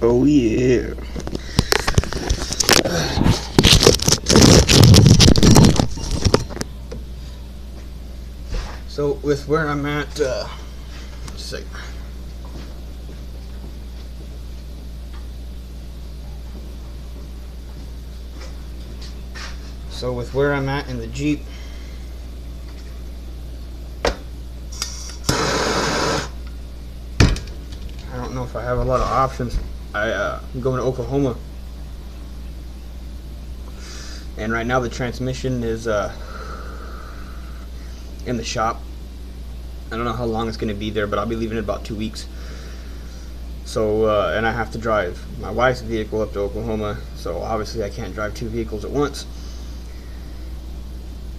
Oh yeah. So with where I'm at, let's see. So with where I'm at in the Jeep, I don't know if I have a lot of options. I'm going to Oklahoma, and right now the transmission is in the shop. I don't know how long it's going to be there, but I'll be leaving in about 2 weeks. So, and I have to drive my wife's vehicle up to Oklahoma, so obviously I can't drive two vehicles at once.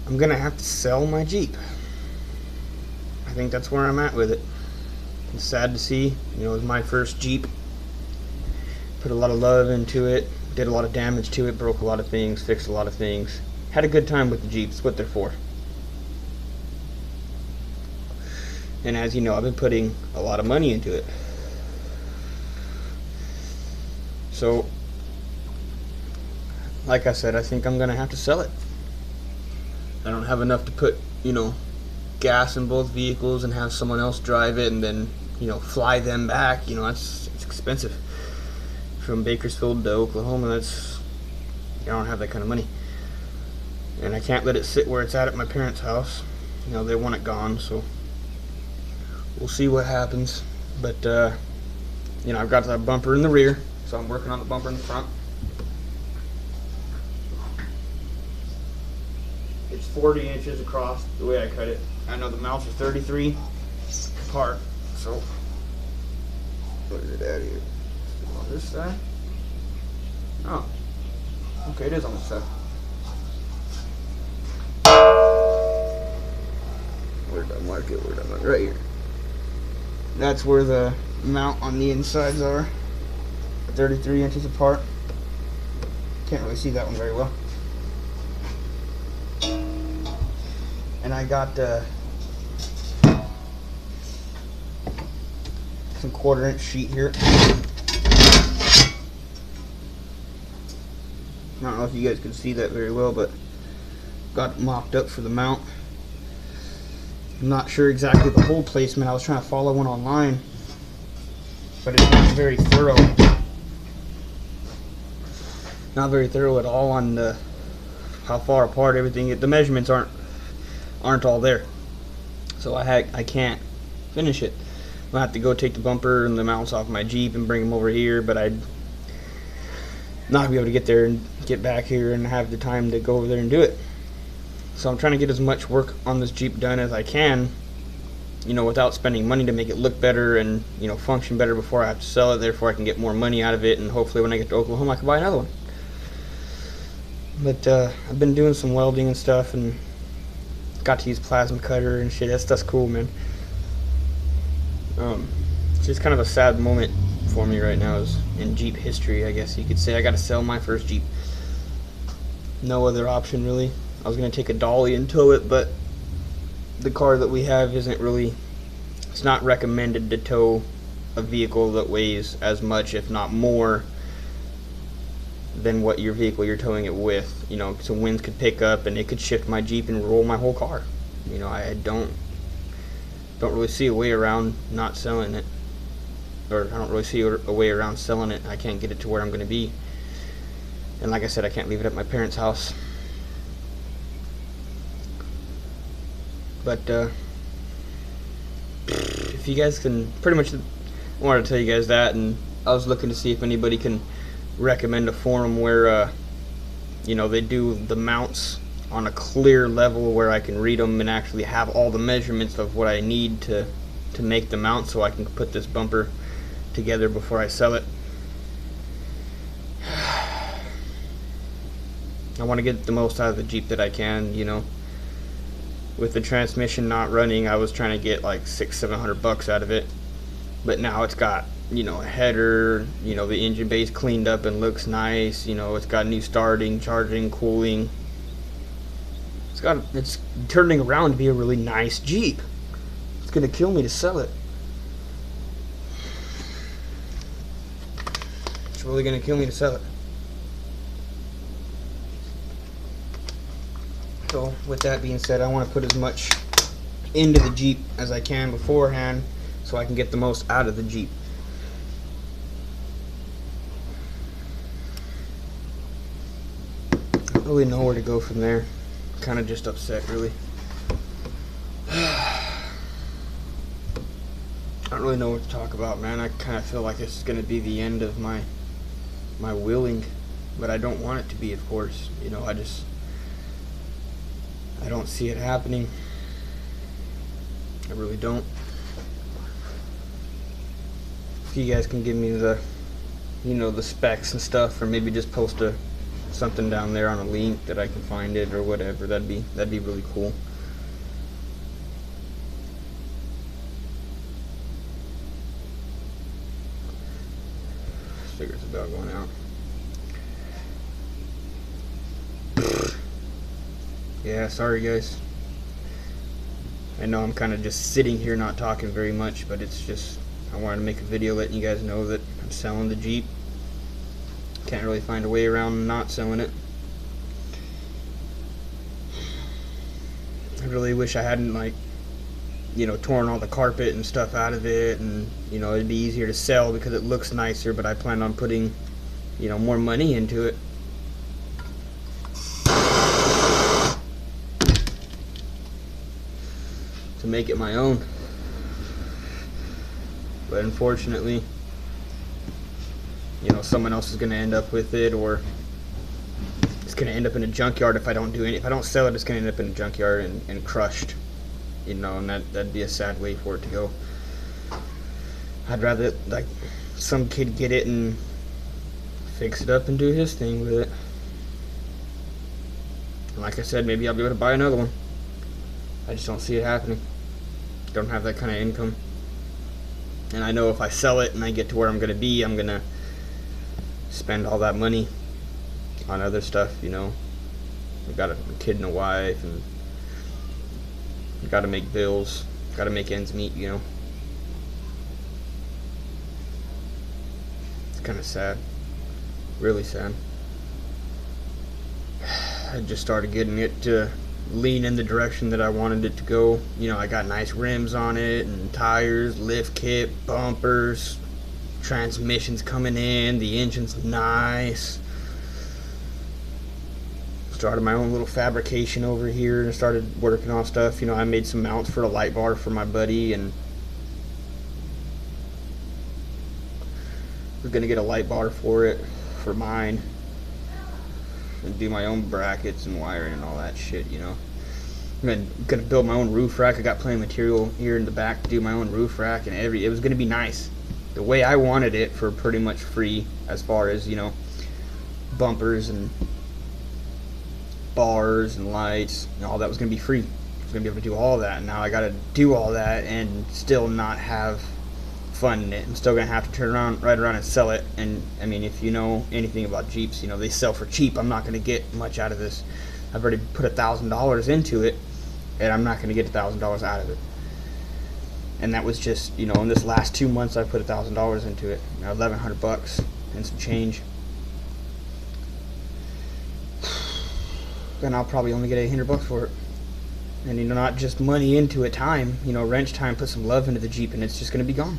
I'm going to have to sell my Jeep. I think that's where I'm at with it. It's sad to see. You know, it was my first Jeep. Put a lot of love into it, did a lot of damage to it, broke a lot of things, fixed a lot of things. Had a good time with the Jeep. That's what they're for. And as you know, I've been putting a lot of money into it. So, like I said, I think I'm going to have to sell it. I don't have enough to put, you know, gas in both vehicles and have someone else drive it and then, you know, fly them back. You know, it's expensive. From Bakersfield to Oklahoma, I don't have that kind of money. And I can't let it sit where it's at my parents' house. You know, they want it gone, so we'll see what happens. But, you know, I've got that bumper in the rear, so I'm working on the bumper in the front. It's 40 inches across the way I cut it. I know the mounts are 33 apart, so where's it at here? On this side? Oh, okay, it is on this side. Where did I mark it? Where did I mark it? Right here. That's where the mount on the insides are. 33 inches apart. Can't really see that one very well. And I got some 1/4 inch sheet here. I don't know if you guys can see that very well, but got it mocked up for the mount. I'm not sure exactly the hole placement. I was trying to follow one online, but it's not very thorough. Not very thorough at all on how far apart everything. The measurements aren't all there, so I can't finish it. I'll have to go take the bumper and the mounts off my Jeep and bring them over here, but I'd not be able to get there and get back here and have the time to go over there and do it. So I'm trying to get as much work on this Jeep done as I can, you know, without spending money to make it look better and, you know, function better before I have to sell it. Therefore I can get more money out of it, and hopefully when I get to Oklahoma I can buy another one. But I've been doing some welding and stuff, and got to use plasma cutter and shit. That stuff's cool, man. It's just kind of a sad moment for me right now is in Jeep history, I guess you could say. I got to sell my first Jeep. No other option, really. I was going to take a dolly and tow it, but the car that we have isn't really, it's not recommended to tow a vehicle that weighs as much, if not more, than what your vehicle you're towing it with. You know, some winds could pick up and it could shift my Jeep and roll my whole car. You know, I don't really see a way around not selling it, or I don't really see a way around selling it. I can't get it to where I'm going to be, and like I said, I can't leave it at my parents' house. But if you guys can, pretty much, I wanted to tell you guys that, and I was looking to see if anybody can recommend a forum where you know, they do the mounts on a clear level where I can read them and actually have all the measurements of what I need to make the mount, so I can put this bumper together before I sell it. I want to get the most out of the Jeep that I can, you know. With the transmission not running, I was trying to get like $600-700 out of it, but now it's got, you know, a header, you know, the engine base cleaned up and looks nice, you know, it's got new starting, charging, cooling. It's turning around to be a really nice Jeep. It's gonna kill me to sell it. It's really gonna kill me to sell it. So with that being said, I want to put as much into the Jeep as I can beforehand so I can get the most out of the Jeep. I don't really know where to go from there. Kind of just upset, really. I don't really know what to talk about, man. I kind of feel like this is going to be the end of my wheeling, but I don't want it to be, of course. You know, I don't see it happening. I really don't. If you guys can give me the, you know, the specs and stuff, or maybe just post something down there on a link that I can find it or whatever, that'd be really cool. Figure it's about going out. Yeah, sorry guys. I know I'm kind of just sitting here not talking very much, but it's just, I wanted to make a video letting you guys know that I'm selling the Jeep. Can't really find a way around not selling it. I really wish I hadn't, like, you know, torn all the carpet and stuff out of it, and, you know, it'd be easier to sell because it looks nicer, but I plan on putting, you know, more money into it. To make it my own. But unfortunately, you know, someone else is going to end up with it, or it's going to end up in a junkyard if I don't do any. If I don't sell it, it's going to end up in a junkyard and crushed. You know, and that'd be a sad way for it to go. I'd rather, like, some kid get it and fix it up and do his thing with it. And like I said, maybe I'll be able to buy another one. I just don't see it happening. Don't have that kind of income. And I know if I sell it and I get to where I'm going to be, I'm going to spend all that money on other stuff, you know. I've got a kid and a wife, and got to make bills, got to make ends meet, you know. It's kind of sad. Really sad. I just started getting it to lean in the direction that I wanted it to go. You know, I got nice rims on it, and tires, lift kit, bumpers, transmissions coming in, the engine's nice. Started my own little fabrication over here and started working on stuff. You know, I made some mounts for a light bar for my buddy, and we're gonna get a light bar for it, for mine, and do my own brackets and wiring and all that shit, you know. I'm gonna build my own roof rack. I got plenty of material here in the back to do my own roof rack, and it was gonna be nice the way I wanted it, for pretty much free, as far as, you know, bumpers and bars and lights and all that was gonna be free. I was gonna be able to do all that, and now I gotta do all that and still not have fun in it. I'm still gonna have to turn around, ride around and sell it. And I mean, if you know anything about Jeeps, you know they sell for cheap. I'm not gonna get much out of this. I've already put $1,000 into it, and I'm not gonna get $1,000 out of it. And that was just, you know, in this last 2 months I put $1,000 into it. You know, $1,100 and some change. And I'll probably only get $800 for it. And, you know, not just money into it, time, you know, wrench time, put some love into the Jeep, and it's just going to be gone.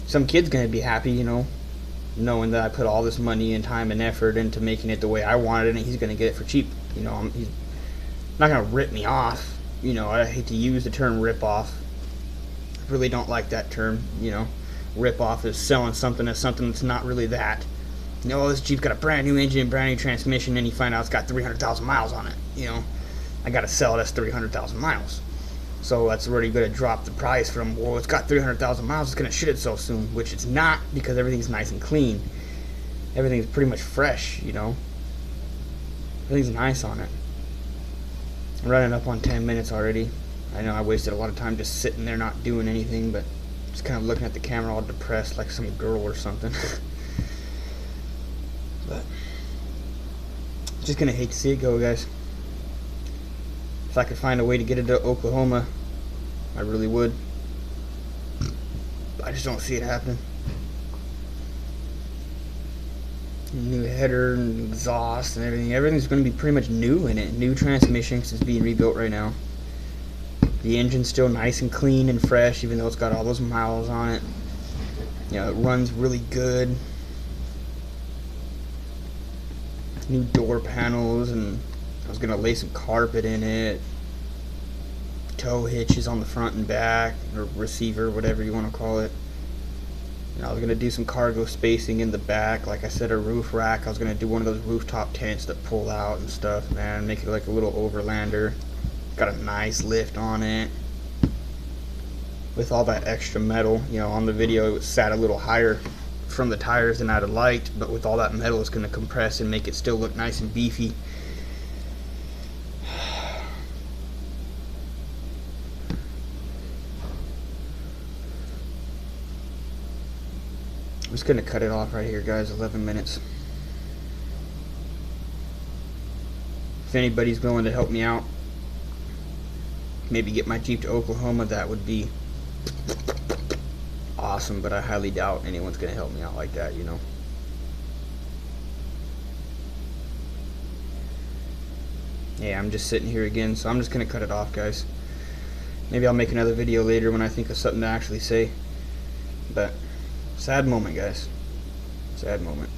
Some kid's going to be happy, you know, knowing that I put all this money and time and effort into making it the way I wanted it, and he's going to get it for cheap. You know, he's not going to rip me off. You know, I hate to use the term rip off. I really don't like that term, you know. Rip off is selling something as something that's not really that. You know, this Jeep's got a brand new engine, brand new transmission, and you find out it's got 300,000 miles on it. You know, I got to sell it as 300,000 miles. So that's already going to drop the price from, well, it's got 300,000 miles, it's going to shit itself soon, which it's not, because everything's nice and clean. Everything's pretty much fresh, you know. Everything's nice on it. I'm running up on 10 minutes already. I know I wasted a lot of time just sitting there not doing anything, but just kind of looking at the camera all depressed like some girl or something. But just gonna hate to see it go, guys. If I could find a way to get it to Oklahoma, I really would. I just don't see it happening. New header and exhaust and everything. Everything's going to be pretty much new in it. New transmission 'cause it's being rebuilt right now. The engine's still nice and clean and fresh, even though it's got all those miles on it. You know, it runs really good. New door panels, and I was gonna lay some carpet in it. Tow hitches on the front and back, or receiver, whatever you want to call it. And I was gonna do some cargo spacing in the back. Like I said, a roof rack. I was gonna do one of those rooftop tents that pull out and stuff, man. Make it like a little overlander. Got a nice lift on it. With all that extra metal, you know, on the video it sat a little higher from the tires than I'd have liked, but with all that metal it's going to compress and make it still look nice and beefy. I'm just going to cut it off right here, guys. 11 minutes. If anybody's willing to help me out, maybe get my Jeep to Oklahoma, that would be awesome, but I highly doubt anyone's gonna help me out like that, you know. Yeah, I'm just sitting here again, so I'm just gonna cut it off, guys. Maybe I'll make another video later when I think of something to actually say. But sad moment, guys. Sad moment.